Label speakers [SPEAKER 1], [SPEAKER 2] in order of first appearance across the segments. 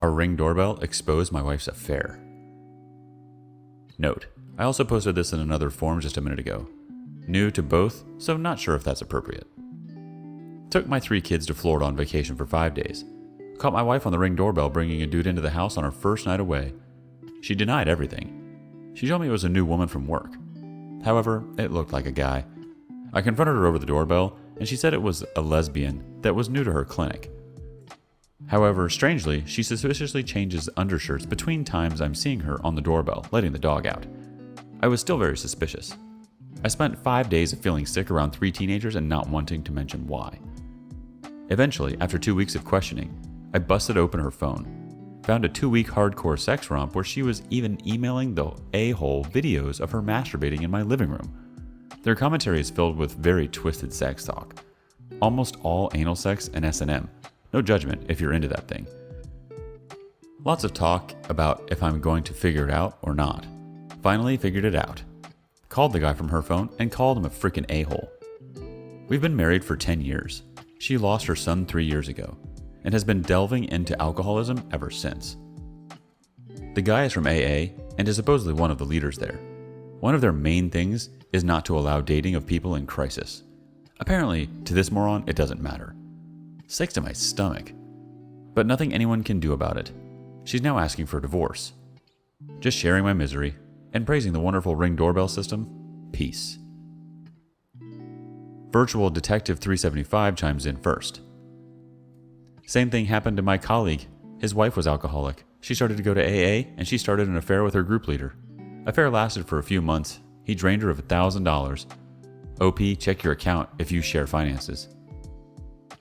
[SPEAKER 1] Our Ring doorbell exposed my wife's affair. Note: I also posted this in another forum just a minute ago. New to both, so not sure if that's appropriate. Took my 3 kids to Florida on vacation for 5 days. Caught my wife on the Ring doorbell bringing a dude into the house on our first night away. She denied everything. She told me it was a new woman from work. However, it looked like a guy. I confronted her over the doorbell, and she said it was a lesbian that was new to her clinic. However, strangely, she suspiciously changes undershirts between times I'm seeing her on the doorbell, letting the dog out. I was still very suspicious. I spent 5 days of feeling sick around 3 teenagers and not wanting to mention why. Eventually, after 2 weeks of questioning, I busted open her phone, found a 2-week hardcore sex romp where she was even emailing the a-hole videos of her masturbating in my living room. Their commentary is filled with very twisted sex talk. Almost all anal sex and S&M. No judgment if you're into that thing. Lots of talk about if I'm going to figure it out or not. Finally figured it out. Called the guy from her phone and called him a freaking a-hole. We've been married for 10 years. She lost her son 3 years ago and has been delving into alcoholism ever since. The guy is from AA and is supposedly one of the leaders there. One of their main things is not to allow dating of people in crisis. Apparently, to this moron, it doesn't matter. Sick to my stomach. But nothing anyone can do about it. She's now asking for a divorce. Just sharing my misery and praising the wonderful Ring doorbell system. Peace. Virtual Detective 375 chimes in first. Same thing happened to my colleague. His wife was alcoholic. She started to go to AA and she started an affair with her group leader. Affair lasted for a few months. He drained her of $1,000. OP, check your account if you share finances.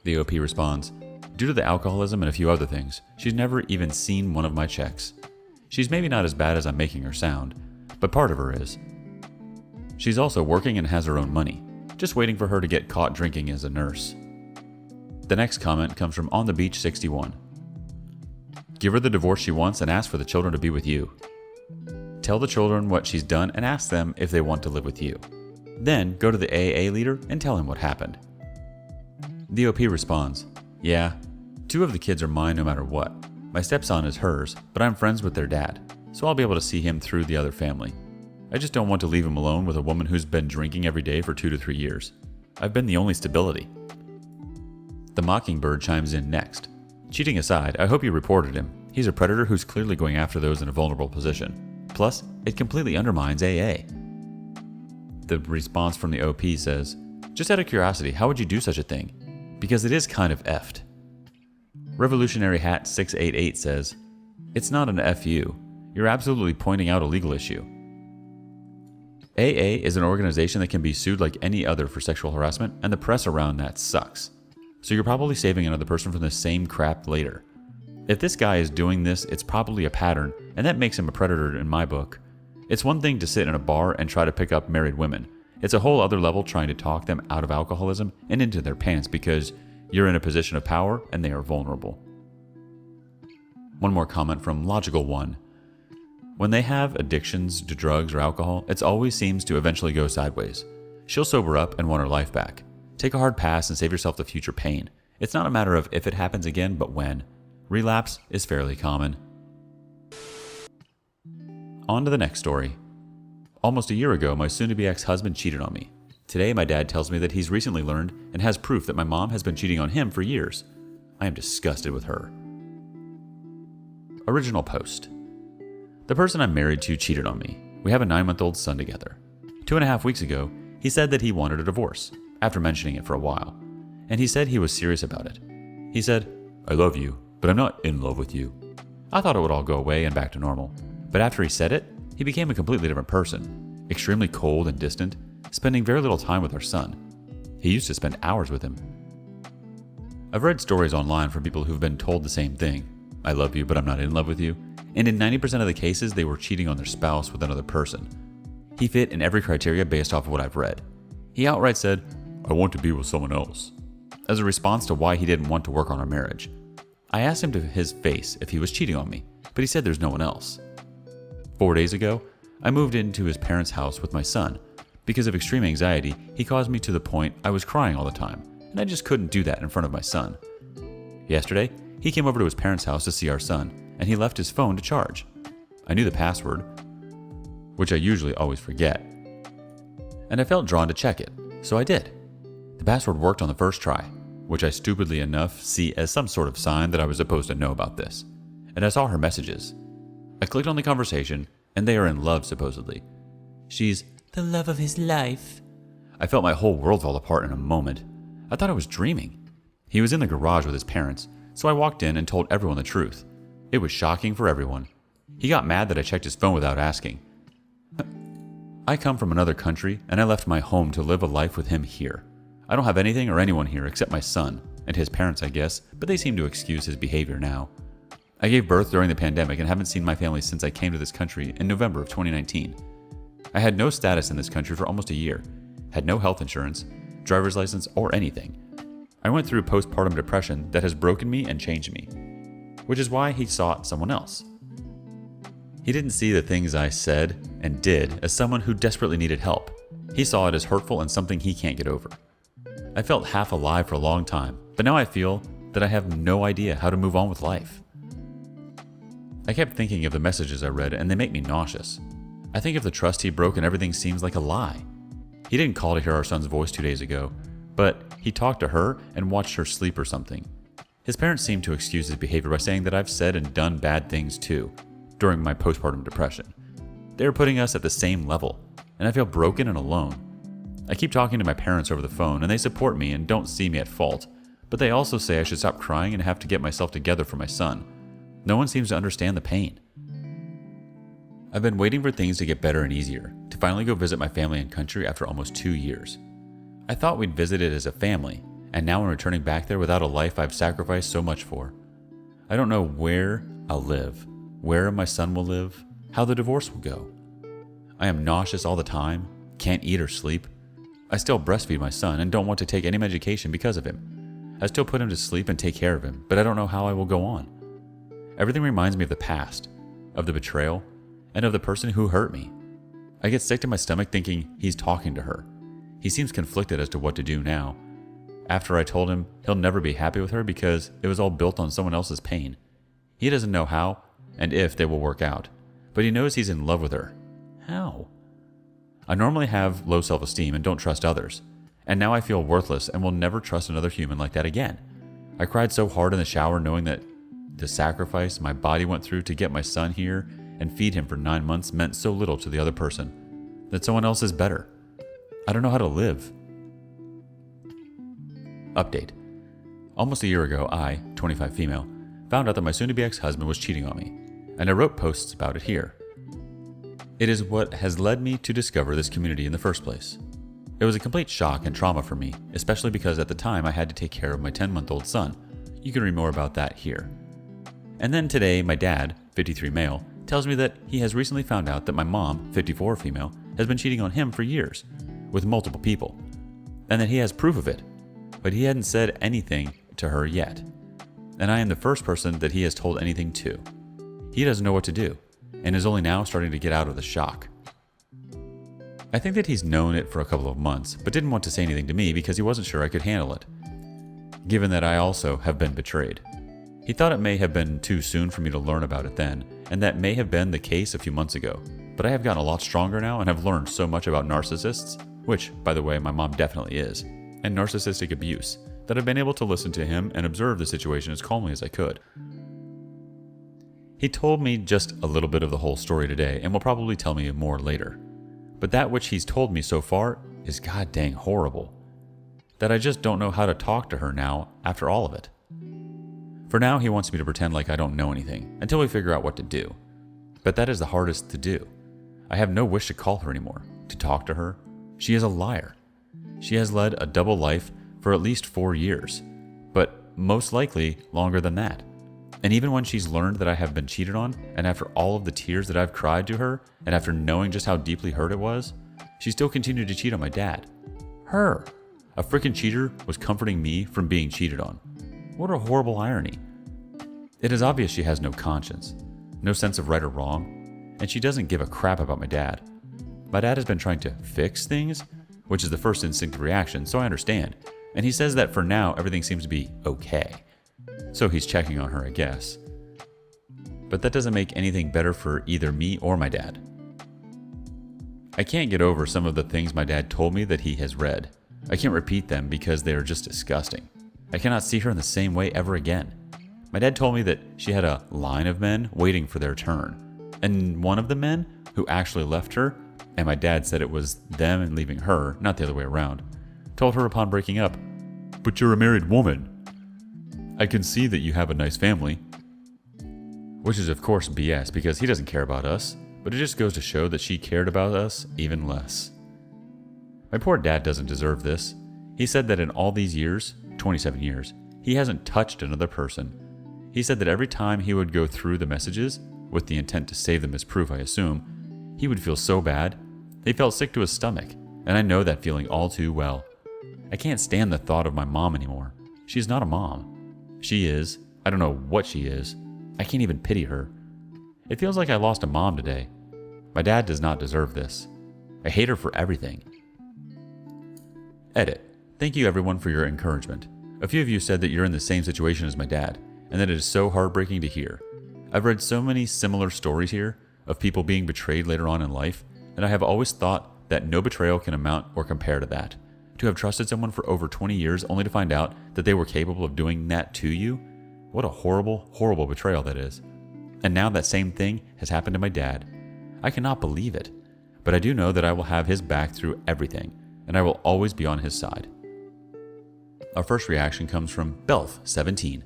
[SPEAKER 1] The OP responds, due to the alcoholism and a few other things, she's never even seen one of my checks. She's maybe not as bad as I'm making her sound, but part of her is. She's also working and has her own money, just waiting for her to get caught drinking as a nurse. The next comment comes from On the Beach 61. Give her the divorce she wants and ask for the children to be with you. Tell the children what she's done and ask them if they want to live with you. Then go to the AA leader and tell him what happened. The OP responds, yeah, 2 of the kids are mine no matter what. My stepson is hers, but I'm friends with their dad, so I'll be able to see him through the other family. I just don't want to leave him alone with a woman who's been drinking every day for 2 to 3 years. I've been the only stability. The Mockingbird chimes in next. Cheating aside, I hope you reported him. He's a predator who's clearly going after those in a vulnerable position. Plus, it completely undermines AA. The response from the OP says, just out of curiosity, how would you do such a thing? Because it is kind of effed. Revolutionary Hat 688 says, it's not an FU. You're absolutely pointing out a legal issue. AA is an organization that can be sued like any other for sexual harassment, and the press around that sucks. So you're probably saving another person from the same crap later. If this guy is doing this, it's probably a pattern, and that makes him a predator in my book. It's one thing to sit in a bar and try to pick up married women. It's a whole other level trying to talk them out of alcoholism and into their pants because you're in a position of power and they are vulnerable. One more comment from Logical One. When they have addictions to drugs or alcohol, it always seems to eventually go sideways. She'll sober up and want her life back. Take a hard pass and save yourself the future pain. It's not a matter of if it happens again, but when. Relapse is fairly common. On to the next story. Almost a year ago, my soon-to-be ex-husband cheated on me. Today, my dad tells me that he's recently learned and has proof that my mom has been cheating on him for years. I am disgusted with her. Original post. The person I'm married to cheated on me. We have a 9-month-old son together. 2.5 weeks ago, he said that he wanted a divorce, after mentioning it for a while. And he said he was serious about it. He said, I love you, but I'm not in love with you. I thought it would all go away and back to normal. But after he said it, he became a completely different person, extremely cold and distant, spending very little time with our son. He used to spend hours with him. I've read stories online from people who've been told the same thing, I love you, but I'm not in love with you, and in 90% of the cases, they were cheating on their spouse with another person. He fit in every criteria based off of what I've read. He outright said, I want to be with someone else, as a response to why he didn't want to work on our marriage. I asked him to his face if he was cheating on me, but he said there's no one else. 4 days ago, I moved into his parents' house with my son. Because of extreme anxiety, he caused me to the point I was crying all the time, and I just couldn't do that in front of my son. Yesterday, he came over to his parents' house to see our son, and he left his phone to charge. I knew the password, which I usually always forget, and I felt drawn to check it, so I did. The password worked on the first try, which I stupidly enough see as some sort of sign that I was supposed to know about this, and I saw her messages. I clicked on the conversation, and they are in love supposedly. She's the love of his life. I felt my whole world fall apart in a moment. I thought I was dreaming. He was in the garage with his parents, so I walked in and told everyone the truth. It was shocking for everyone. He got mad that I checked his phone without asking. I come from another country, and I left my home to live a life with him here. I don't have anything or anyone here except my son, and his parents, I guess, but they seem to excuse his behavior now. I gave birth during the pandemic and haven't seen my family since I came to this country in November of 2019. I had no status in this country for almost a year, had no health insurance, driver's license, or anything. I went through postpartum depression that has broken me and changed me, which is why he sought someone else. He didn't see the things I said and did as someone who desperately needed help. He saw it as hurtful and something he can't get over. I felt half alive for a long time, but now I feel that I have no idea how to move on with life. I kept thinking of the messages I read, and they make me nauseous. I think of the trust he broke, and everything seems like a lie. He didn't call to hear our son's voice 2 days ago, but he talked to her and watched her sleep or something. His parents seem to excuse his behavior by saying that I've said and done bad things too, during my postpartum depression. They are putting us at the same level, and I feel broken and alone. I keep talking to my parents over the phone, and they support me and don't see me at fault, but they also say I should stop crying and have to get myself together for my son. No one seems to understand the pain. I've been waiting for things to get better and easier, to finally go visit my family and country after almost 2 years. I thought we'd visit it as a family, and now I'm returning back there without a life I've sacrificed so much for. I don't know where I'll live, where my son will live, how the divorce will go. I am nauseous all the time, can't eat or sleep. I still breastfeed my son and don't want to take any medication because of him. I still put him to sleep and take care of him, but I don't know how I will go on. Everything reminds me of the past, of the betrayal, and of the person who hurt me. I get sick to my stomach thinking he's talking to her. He seems conflicted as to what to do now. After I told him he'll never be happy with her because it was all built on someone else's pain. He doesn't know how and if they will work out, but he knows he's in love with her. How? I normally have low self-esteem and don't trust others, and now I feel worthless and will never trust another human like that again. I cried so hard in the shower knowing that the sacrifice my body went through to get my son here and feed him for 9 months meant so little to the other person, that someone else is better. I don't know how to live. Update. Almost a year ago, I, 25 female, found out that my soon-to-be ex-husband was cheating on me, and I wrote posts about it here. It is what has led me to discover this community in the first place. It was a complete shock and trauma for me, especially because at the time I had to take care of my 10-month-old son. You can read more about that here. And then today, my dad, 53 male, tells me that he has recently found out that my mom, 54 female, has been cheating on him for years, with multiple people, and that he has proof of it, but he hadn't said anything to her yet. And I am the first person that he has told anything to. He doesn't know what to do, and is only now starting to get out of the shock. I think that he's known it for a couple of months, but didn't want to say anything to me because he wasn't sure I could handle it, given that I also have been betrayed. He thought it may have been too soon for me to learn about it then, and that may have been the case a few months ago, but I have gotten a lot stronger now and have learned so much about narcissists, which, by the way, my mom definitely is, and narcissistic abuse, that I've been able to listen to him and observe the situation as calmly as I could. He told me just a little bit of the whole story today and will probably tell me more later. But that which he's told me so far is god dang horrible. That I just don't know how to talk to her now after all of it. For now, he wants me to pretend like I don't know anything until we figure out what to do. But that is the hardest to do. I have no wish to call her anymore, to talk to her. She is a liar. She has led a double life for at least 4 years, but most likely longer than that. And even when she's learned that I have been cheated on, and after all of the tears that I've cried to her, and after knowing just how deeply hurt it was, she still continued to cheat on my dad. Her! A freaking cheater was comforting me from being cheated on. What a horrible irony. It is obvious she has no conscience, no sense of right or wrong, and she doesn't give a crap about my dad. My dad has been trying to fix things, which is the first instinctive reaction, so I understand, and he says that for now everything seems to be okay. So he's checking on her, I guess. but that doesn't make anything better for either me or my dad. I can't get over some of the things my dad told me that he has read. I can't repeat them because they are just disgusting. I cannot see her in the same way ever again. My dad told me that she had a line of men waiting for their turn, and one of the men who actually left her, and my dad said it was them and leaving her, not the other way around, told her upon breaking up, "But you're a married woman. I can see that you have a nice family." Which is of course BS because he doesn't care about us, but it just goes to show that she cared about us even less. My poor dad doesn't deserve this. He said that in all these years, 27 years, he hasn't touched another person. He said that every time he would go through the messages, with the intent to save them as proof I assume, he would feel so bad. He felt sick to his stomach, and I know that feeling all too well. I can't stand the thought of my mom anymore. She is not a mom. She is. I don't know what she is. I can't even pity her. It feels like I lost a mom today. My dad does not deserve this. I hate her for everything. Edit. Thank you everyone for your encouragement. A few of you said that you're in the same situation as my dad, and that it is so heartbreaking to hear. I've read so many similar stories here of people being betrayed later on in life, and I have always thought that no betrayal can amount or compare to that. To have trusted someone for over 20 years only to find out that they were capable of doing that to you, what a horrible, horrible betrayal that is. And now that same thing has happened to my dad. I cannot believe it, but I do know that I will have his back through everything, and I will always be on his side. Our first reaction comes from Belf17.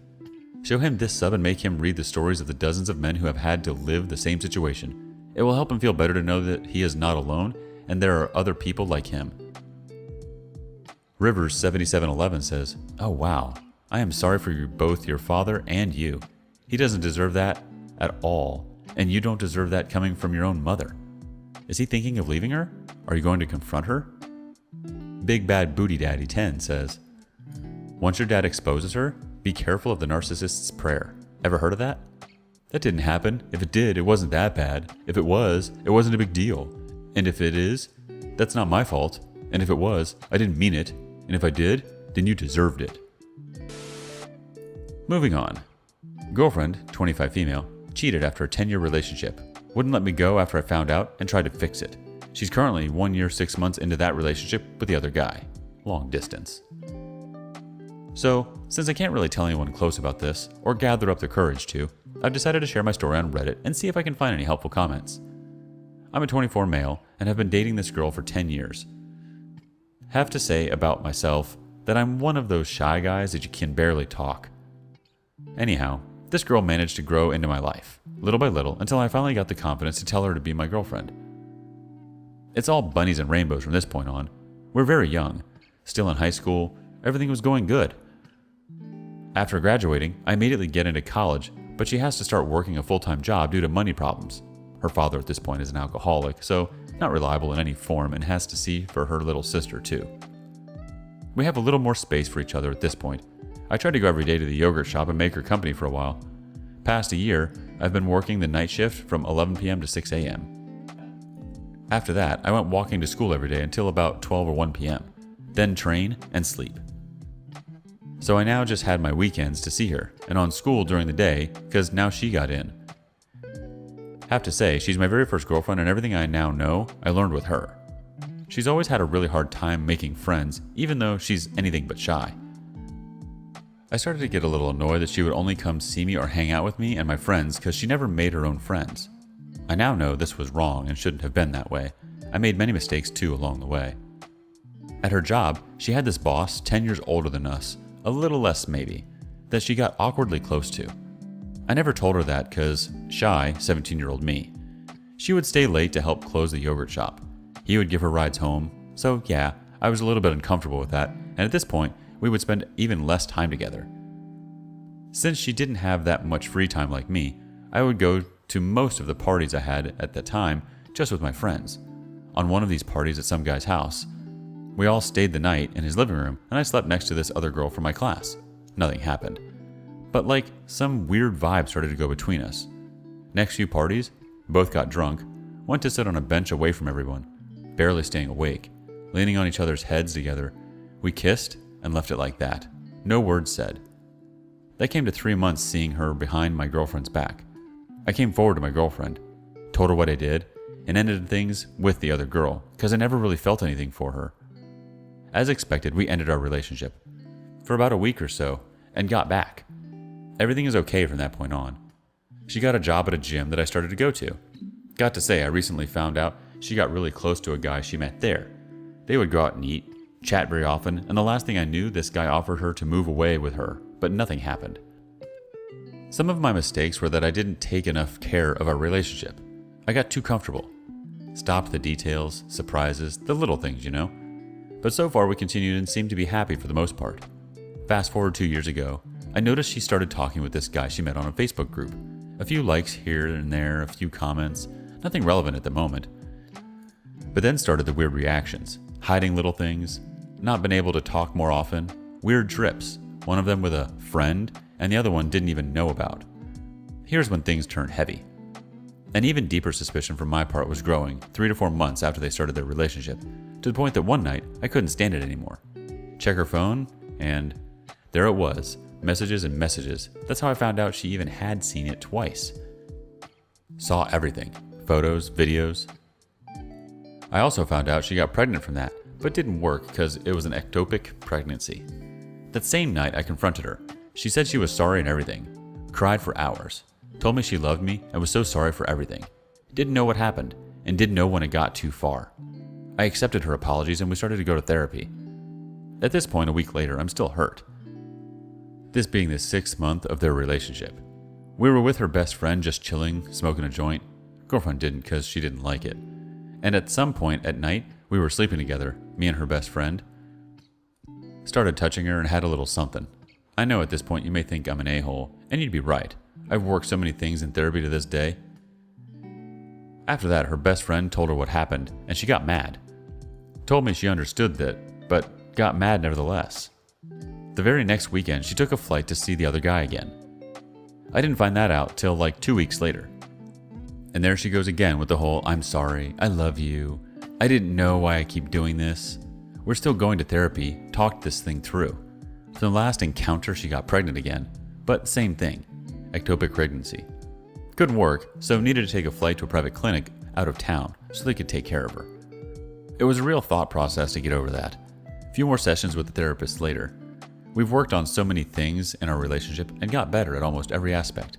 [SPEAKER 1] Show him this sub and make him read the stories of the dozens of men who have had to live the same situation. It will help him feel better to know that he is not alone and there are other people like him. Rivers7711 says, "Oh wow, I am sorry for both your father and you. He doesn't deserve that at all, and you don't deserve that coming from your own mother. Is he thinking of leaving her? Are you going to confront her?" Big Bad Booty Daddy 10 says, "Once your dad exposes her, be careful of the narcissist's prayer. Ever heard of that? That didn't happen. If it did, it wasn't that bad. If it was, it wasn't a big deal. And if it is, that's not my fault. And if it was, I didn't mean it. And if I did, then you deserved it." Moving on. Girlfriend, 25 female, cheated after a 10-year relationship. Wouldn't let me go after I found out and tried to fix it. She's currently 1 year, 6 months into that relationship with the other guy. Long distance. So, since I can't really tell anyone close about this, or gather up the courage to, I've decided to share my story on Reddit and see if I can find any helpful comments. I'm a 24 male and have been dating this girl for 10 years. Have to say about myself that I'm one of those shy guys that you can barely talk. Anyhow, this girl managed to grow into my life, little by little, until I finally got the confidence to tell her to be my girlfriend. It's all bunnies and rainbows from this point on. We're very young, still in high school, everything was going good. After graduating, I immediately get into college, but she has to start working a full-time job due to money problems. Her father at this point is an alcoholic, so not reliable in any form and has to see for her little sister too. We have a little more space for each other at this point. I tried to go every day to the yogurt shop and make her company for a while. Past a year, I've been working the night shift from 11 p.m. to 6 a.m. After that, I went walking to school every day until about 12 or 1 p.m., then train and sleep. So I now just had my weekends to see her, and on school during the day, because now she got in. Have to say, she's my very first girlfriend, and everything I now know, I learned with her. She's always had a really hard time making friends, even though she's anything but shy. I started to get a little annoyed that she would only come see me or hang out with me and my friends because she never made her own friends. I now know this was wrong and shouldn't have been that way. I made many mistakes too along the way. At her job, she had this boss 10 years older than us, a little less maybe, that she got awkwardly close to. I never told her that because, shy, 17-year-old me. She would stay late to help close the yogurt shop. He would give her rides home, so yeah, I was a little bit uncomfortable with that, and at this point, we would spend even less time together. Since she didn't have that much free time like me, I would go to most of the parties I had at the time just with my friends. On one of these parties at some guy's house, we all stayed the night in his living room and I slept next to this other girl from my class. Nothing happened. But like, some weird vibe started to go between us. Next few parties, both got drunk, went to sit on a bench away from everyone, barely staying awake, leaning on each other's heads together. We kissed and left it like that. No words said. That came to 3 months seeing her behind my girlfriend's back. I came forward to my girlfriend, told her what I did, and ended things with the other girl because I never really felt anything for her. As expected, we ended our relationship for about a week or so and got back. Everything is okay from that point on. She got a job at a gym that I started to go to. Got to say, I recently found out she got really close to a guy she met there. They would go out and eat, chat very often, and the last thing I knew, this guy offered her to move away with her, but nothing happened. Some of my mistakes were that I didn't take enough care of our relationship. I got too comfortable. Stopped the details, surprises, the little things, But so far we continued and seemed to be happy for the most part. Fast forward 2 years ago, I noticed she started talking with this guy she met on a Facebook group. A few likes here and there, a few comments, nothing relevant at the moment. But then started the weird reactions, hiding little things, not been able to talk more often, weird trips, one of them with a friend and the other one didn't even know about. Here's when things turned heavy. An even deeper suspicion from my part was growing 3 to 4 months after they started their relationship, to the point that one night I couldn't stand it anymore. Check her phone, and there it was, messages and messages. That's how I found out she even had seen it twice. Saw everything, photos, videos. I also found out she got pregnant from that, but didn't work because it was an ectopic pregnancy. That same night I confronted her. She said she was sorry and everything, cried for hours. Told me she loved me and was so sorry for everything. Didn't know what happened and didn't know when it got too far. I accepted her apologies and we started to go to therapy. At this point, a week later, I'm still hurt. This being the 6th month of their relationship. We were with her best friend just chilling, smoking a joint. Girlfriend didn't because she didn't like it. And at some point at night, we were sleeping together, me and her best friend. Started touching her and had a little something. I know at this point you may think I'm an a-hole, and you'd be right. I've worked so many things in therapy to this day. After that, her best friend told her what happened, and she got mad. Told me she understood that, but got mad nevertheless. The very next weekend, she took a flight to see the other guy again. I didn't find that out till like 2 weeks later. And there she goes again with the whole, I'm sorry, I love you, I didn't know why I keep doing this. We're still going to therapy, talked this thing through. For the last encounter, she got pregnant again, but same thing. Ectopic pregnancy. Couldn't work, so needed to take a flight to a private clinic out of town so they could take care of her. It was a real thought process to get over that. A few more sessions with the therapist later. We've worked on so many things in our relationship and got better at almost every aspect.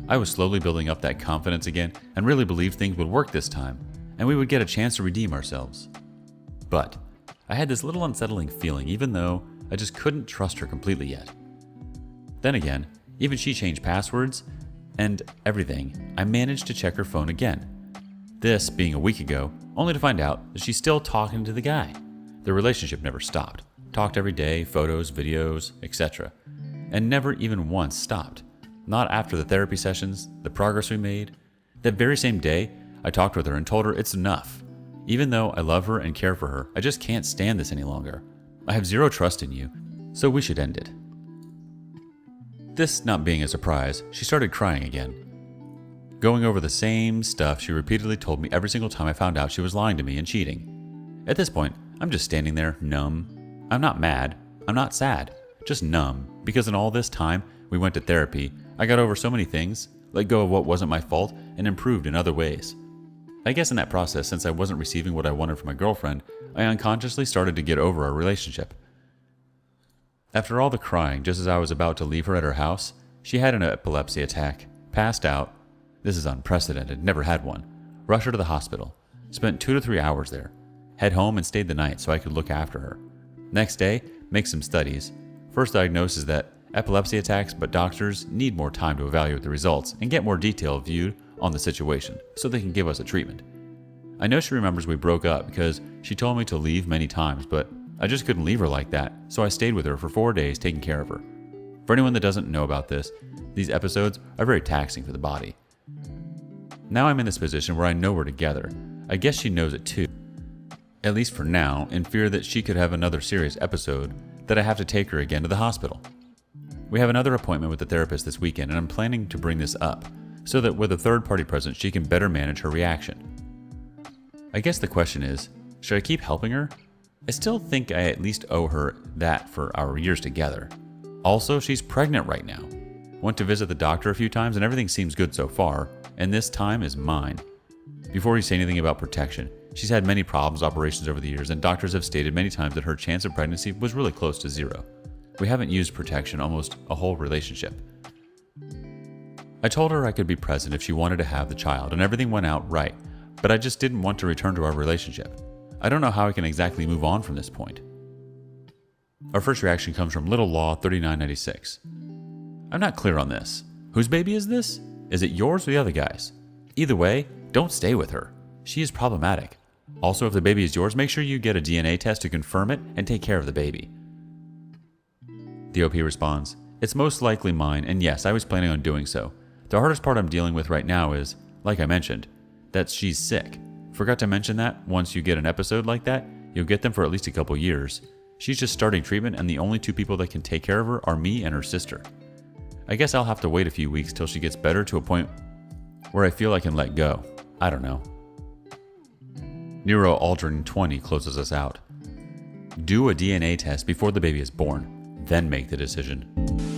[SPEAKER 1] I was slowly building up that confidence again and really believed things would work this time and we would get a chance to redeem ourselves. But I had this little unsettling feeling even though I just couldn't trust her completely yet. Then again, even she changed passwords and everything. I managed to check her phone again. This being a week ago, only to find out that she's still talking to the guy. The relationship never stopped. Talked every day, photos, videos, etc. And never even once stopped. Not after the therapy sessions, the progress we made. That very same day, I talked with her and told her it's enough. Even though I love her and care for her, I just can't stand this any longer. I have zero trust in you, so we should end it. This not being a surprise, she started crying again. Going over the same stuff she repeatedly told me every single time I found out she was lying to me and cheating. At this point, I'm just standing there, numb. I'm not mad. I'm not sad. Just numb, because in all this time we went to therapy, I got over so many things, let go of what wasn't my fault, and improved in other ways. I guess in that process, since I wasn't receiving what I wanted from my girlfriend, I unconsciously started to get over our relationship. After all the crying, just as I was about to leave her at her house, she had an epilepsy attack, passed out. This is unprecedented, never had one. Rushed her to the hospital. Spent 2 to 3 hours there. Head home and stayed the night so I could look after her. Next day, make some studies. First diagnosis that epilepsy attacks, but doctors need more time to evaluate the results and get more detailed viewed on the situation so they can give us a treatment. I know she remembers we broke up because she told me to leave many times, but I just couldn't leave her like that, so I stayed with her for 4 days taking care of her. For anyone that doesn't know about this, these episodes are very taxing for the body. Now I'm in this position where I know we're together. I guess she knows it too. At least for now, in fear that she could have another serious episode that I have to take her again to the hospital. We have another appointment with the therapist this weekend and I'm planning to bring this up so that with a third party present she can better manage her reaction. I guess the question is, should I keep helping her? I still think I at least owe her that for our years together. Also, she's pregnant right now. Went to visit the doctor a few times and everything seems good so far, and this time is mine. Before you say anything about protection, she's had many problems, operations over the years, and doctors have stated many times that her chance of pregnancy was really close to zero. We haven't used protection almost a whole relationship. I told her I could be present if she wanted to have the child, and everything went out right, but I just didn't want to return to our relationship. I don't know how I can exactly move on from this point. Our first reaction comes from Little Law 3996. I'm not clear on this. Whose baby is this? Is it yours or the other guy's? Either way, don't stay with her. She is problematic. Also, if the baby is yours, make sure you get a DNA test to confirm it and take care of the baby. The OP responds, it's most likely mine, and yes, I was planning on doing so. The hardest part I'm dealing with right now is, like I mentioned, that she's sick. Forgot to mention that once you get an episode like that, you'll get them for at least a couple years. She's just starting treatment, and the only two people that can take care of her are me and her sister. I guess I'll have to wait a few weeks till she gets better to a point where I feel I can let go. I don't know. Nero Aldrin 20 closes us out. Do a DNA test before the baby is born, then make the decision.